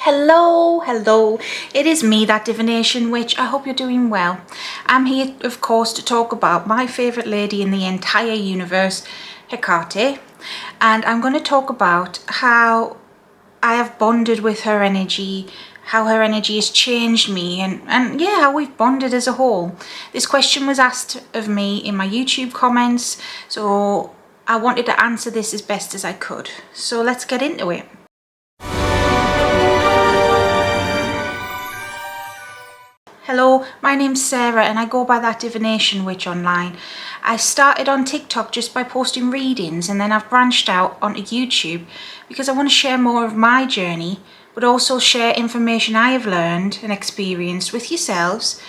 Hello, it is me, that divination witch. I hope you're doing well. I'm here, of course, to talk about my favourite lady in the entire universe, Hecate, and I'm going to talk about how I have bonded with her energy, how her energy has changed me, and yeah, how we've bonded as a whole. This question was asked of me in my YouTube comments, so I wanted to answer this as best as I could. So let's get into it. Hello, my name's Sarah and I go by that divination witch online. I started on TikTok just by posting readings, and then I've branched out onto YouTube because I want to share more of my journey, but also share information I have learned and experienced with yourselves.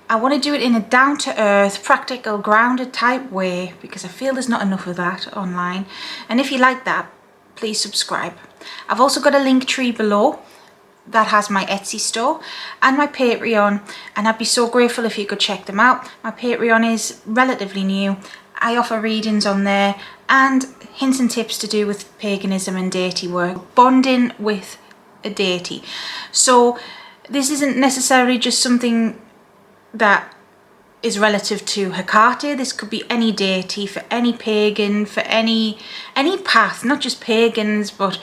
I want to do it in a down-to-earth, practical, grounded type way because I feel there's not enough of that online. And if you like that, please subscribe. I've also got a link tree below that has my Etsy store and my Patreon, and I'd be so grateful if you could check them out. My Patreon is relatively new. I offer readings on there and hints and tips to do with paganism and deity work, bonding with a deity. So this isn't necessarily just something that is relative to Hecate. This could be any deity, for any pagan, for any path, not just pagans, but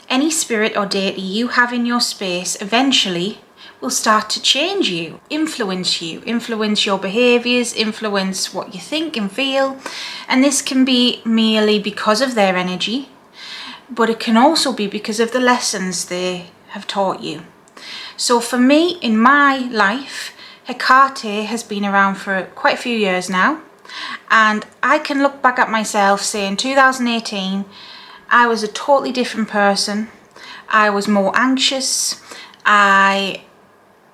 any spirit or deity you have in your space eventually will start to change you, influence your behaviours, influence what you think and feel. And this can be merely because of their energy, but it can also be because of the lessons they have taught you. So for me, in my life, Hecate has been around for quite a few years now, and I can look back at myself, say in 2018, I was a totally different person. I was more anxious. I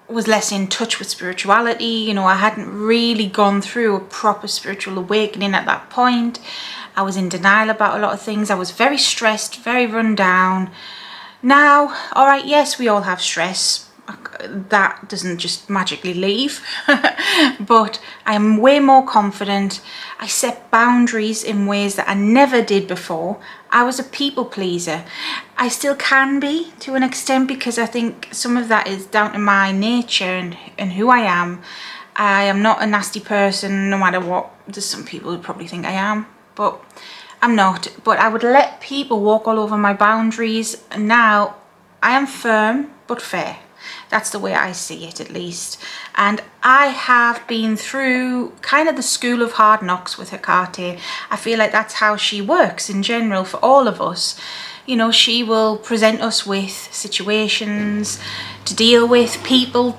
was less in touch with spirituality. I hadn't really gone through a proper spiritual awakening at that point. I was in denial about a lot of things. I was very stressed, very run down. Now, all right, yes, we all have stress. That doesn't just magically leave, but I am way more confident. I set boundaries in ways that I never did before. I was a people pleaser. I still can be to an extent, because I think some of that is down to my nature and who I am. I am not a nasty person, no matter what. There's some people who probably think I am, but I'm not. But I would let people walk all over my boundaries. Now I am firm but fair. That's the way I see it, at least. And I have been through kind of the school of hard knocks with Hecate. I feel like that's how she works in general for all of us. She will present us with situations to deal with, people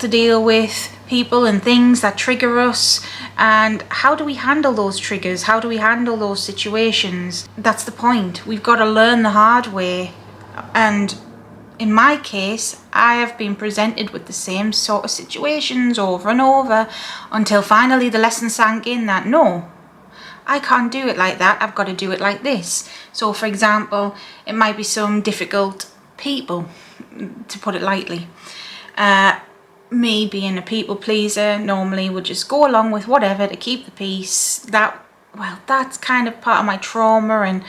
and things that trigger us. And how do we handle those triggers? How do we handle those situations? That's the point. We've got to learn the hard way. And in my case, I have been presented with the same sort of situations over and over until finally the lesson sank in that no, I can't do it like that. I've got to do it like this. So for example, it might be some difficult people, to put it lightly. Me being a people pleaser normally would just go along with whatever to keep the peace. That's kind of part of my trauma, and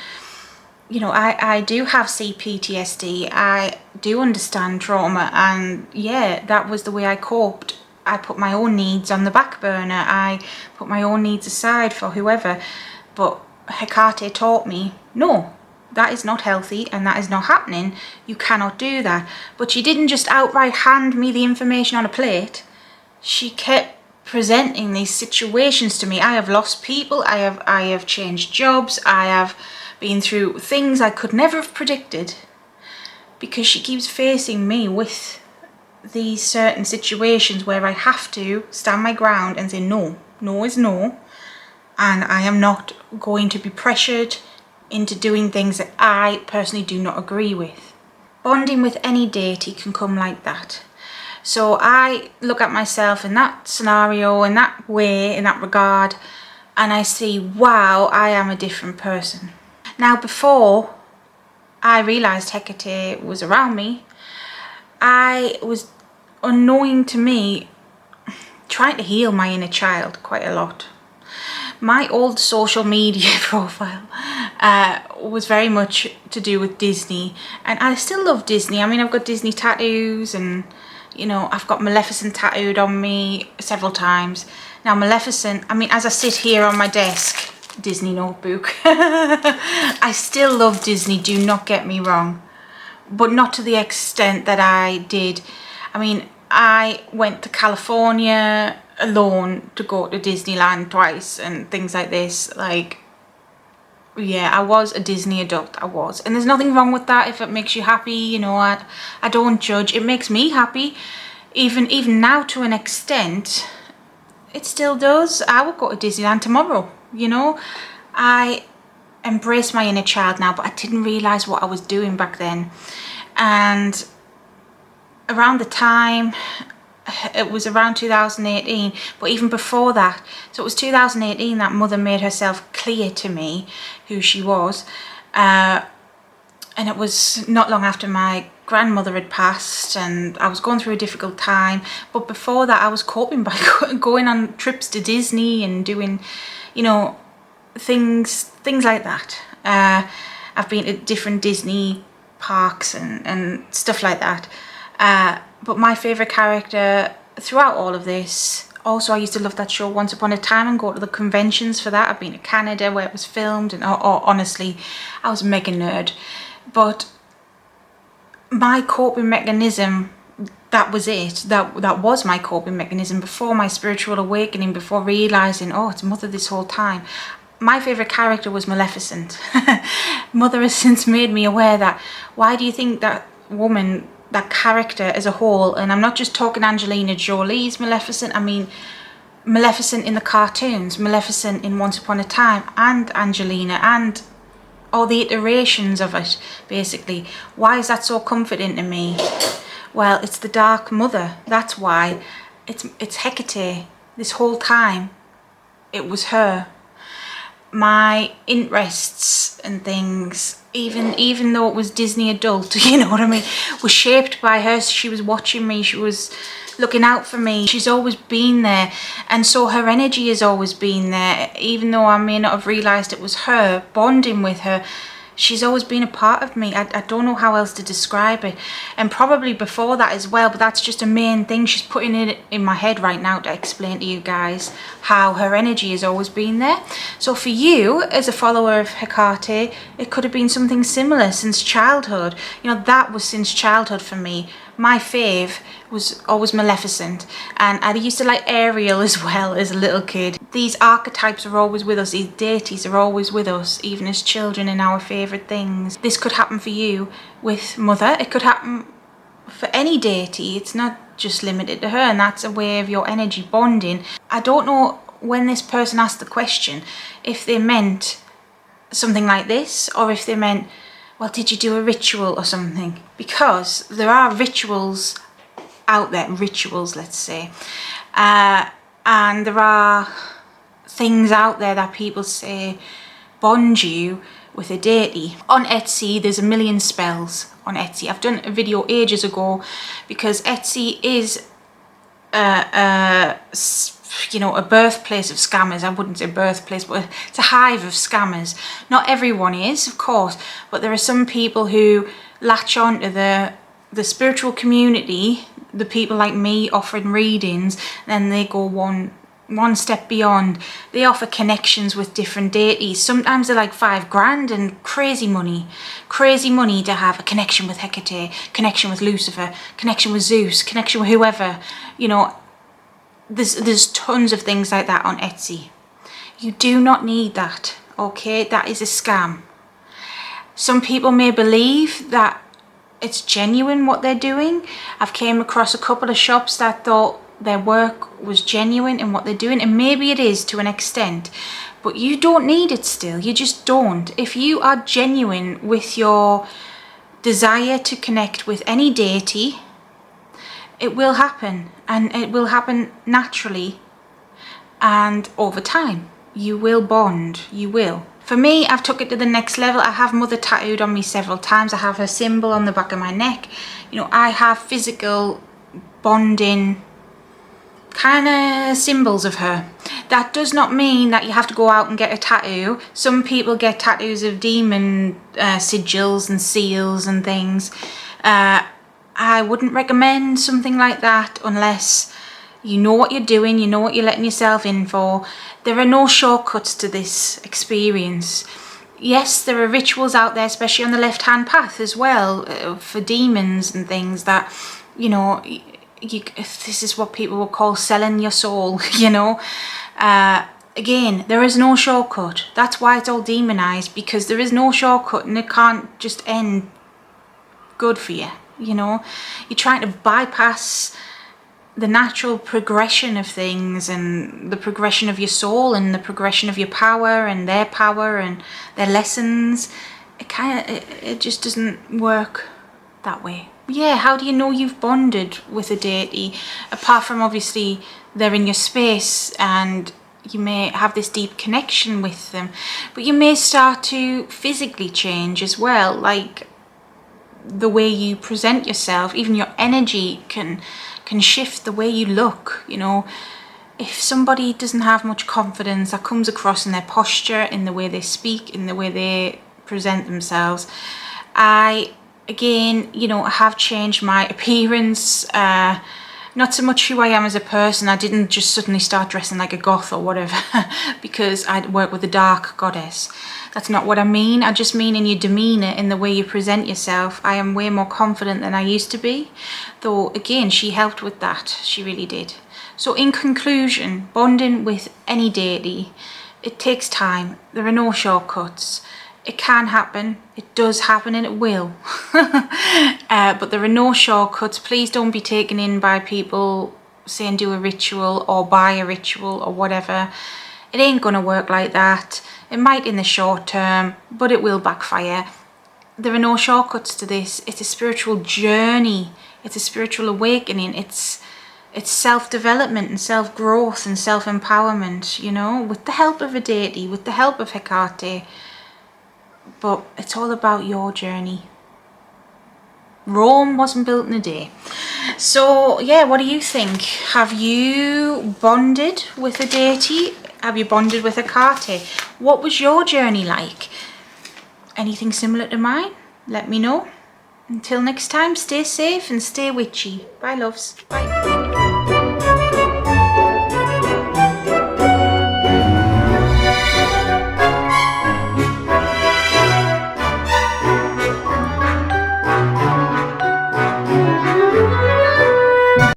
I do have CPTSD. I do understand trauma, and yeah, that was the way I coped. I put my own needs on the back burner. I put my own needs aside for whoever. But Hecate taught me, no, that is not healthy and that is not happening. You cannot do that. But she didn't just outright hand me the information on a plate. She kept presenting these situations to me. I have lost people. I have changed jobs. I have been through things I could never have predicted, because she keeps facing me with these certain situations where I have to stand my ground and say no. No is no, and I am not going to be pressured into doing things that I personally do not agree with. Bonding with any deity can come like that. So I look at myself in that scenario, in that way, in that regard, and I see, wow, I am a different person. Now, before I realised Hecate was around me, I was, unknowing to me, trying to heal my inner child quite a lot. My old social media profile was very much to do with Disney, and I still love Disney. I mean, I've got Disney tattoos, and you know, I've got Maleficent tattooed on me several times. Now Maleficent, I mean, as I sit here on my desk, Disney notebook, I still love Disney, do not get me wrong, but not to the extent that I did. I mean, I went to California alone to go to Disneyland twice and things like this. Like, yeah, I was a Disney adult, I was. And there's nothing wrong with that if it makes you happy, you know. I don't judge. It makes me happy. Even now, to an extent, it still does. I would go to Disneyland tomorrow, you know. I embrace my inner child now, but I didn't realise what I was doing back then. And around the time, it was around 2018, but even before that, so it was 2018 that Mother made herself clear to me who she was, and it was not long after my grandmother had passed, and I was going through a difficult time. But before that, I was coping by going on trips to Disney and doing, you know, things like that. I've been to different Disney parks and stuff like that. But my favourite character throughout all of this, also I used to love that show Once Upon a Time and go to the conventions for that. I've been to Canada where it was filmed, and honestly, I was a mega nerd. But my coping mechanism, that was it. That was my coping mechanism before my spiritual awakening, before realising, oh, it's Mother this whole time. My favourite character was Maleficent. Mother has since made me aware that, why do you think that woman, that character as a whole, and I'm not just talking Angelina Jolie's Maleficent, I mean Maleficent in the cartoons, Maleficent in Once Upon a Time, and Angelina, and all the iterations of it, basically. Why is that so comforting to me? Well, it's the Dark Mother, that's why. It's Hecate. This whole time, it was her. My interests and things, even though it was Disney adult, you know what I mean, was shaped by her. She was watching me, she was looking out for me, she's always been there, and so her energy has always been there. Even though I may not have realised it was her, bonding with her, she's always been a part of me. I don't know how else to describe it, and probably before that as well, but that's just a main thing she's putting it in my head right now to explain to you guys how her energy has always been there. So for you, as a follower of Hecate, it could have been something similar since childhood. You know, that was since childhood for me. My fave was always Maleficent, and I used to like Ariel as well as a little kid. These archetypes are always with us, these deities are always with us, even as children, in our favourite things. This could happen for you with Mother, it could happen for any deity, it's not just limited to her, and that's a way of your energy bonding. I don't know when this person asked the question if they meant something like this, or if they meant, well, did you do a ritual or something? Because there are rituals out there, let's say, and there are things out there that people say bond you with a deity. On Etsy, there's a million spells on Etsy. I've done a video ages ago, because Etsy is you know, a birthplace of scammers. I wouldn't say birthplace, but it's a hive of scammers. Not everyone is, of course, but there are some people who latch on to the spiritual community, the people like me offering readings, and then they go one step beyond. They offer connections with different deities. Sometimes they're like $5,000 and crazy money to have a connection with Hecate, connection with Lucifer, connection with Zeus, connection with whoever, you know. There's tons of things like that on Etsy. You do not need that, okay? That is a scam. Some people may believe that it's genuine what they're doing. I've came across a couple of shops that thought their work was genuine in what they're doing, and maybe it is to an extent, but you don't need it still. You just don't. If you are genuine with your desire to connect with any deity, it will happen, and it will happen naturally, and over time you will bond, you will. For me, I've took it to the next level. I have Mother tattooed on me several times. I have her symbol on the back of my neck. You know, I have physical bonding kind of symbols of her. That does not mean that you have to go out and get a tattoo. Some people get tattoos of demon sigils and seals and things. I wouldn't recommend something like that unless you know what you're doing, you know what you're letting yourself in for. There are no shortcuts to this experience. Yes, there are rituals out there, especially on the left-hand path as well, for demons and things that, you know, this is what people would call selling your soul, you know. Again, there is no shortcut. That's why it's all demonized, because there is no shortcut and it can't just end good for you, you know. You're trying to bypass the natural progression of things and the progression of your soul and the progression of your power and their lessons. It just doesn't work that way. Yeah, how do you know you've bonded with a deity? Apart from obviously they're in your space and you may have this deep connection with them, but you may start to physically change as well, like the way you present yourself. Even your energy can shift the way you look, you know. If somebody doesn't have much confidence, that comes across in their posture, in the way they speak, in the way they present themselves. Again, you know, I have changed my appearance, not so much who I am as a person. I didn't just suddenly start dressing like a goth or whatever because I work with a dark goddess. That's not what I mean. I just mean in your demeanour, in the way you present yourself. I am way more confident than I used to be. Though, again, she helped with that. She really did. So in conclusion, bonding with any deity, it takes time. There are no shortcuts. It can happen, it does happen, and it will. But there are no shortcuts. Please don't be taken in by people saying do a ritual or buy a ritual or whatever. It ain't gonna work like that. It might in the short term, but it will backfire. There are no shortcuts to this. It's a spiritual journey. It's a spiritual awakening. It's self-development and self-growth and self-empowerment, you know, with the help of a deity, with the help of Hecate. But it's all about your journey. Rome wasn't built in a day. So yeah, what do you think? Have you bonded with a deity? Have you bonded with Hecate? What was your journey like? Anything similar to mine? Let me know. Until next time, stay safe and stay witchy. Bye loves. Bye.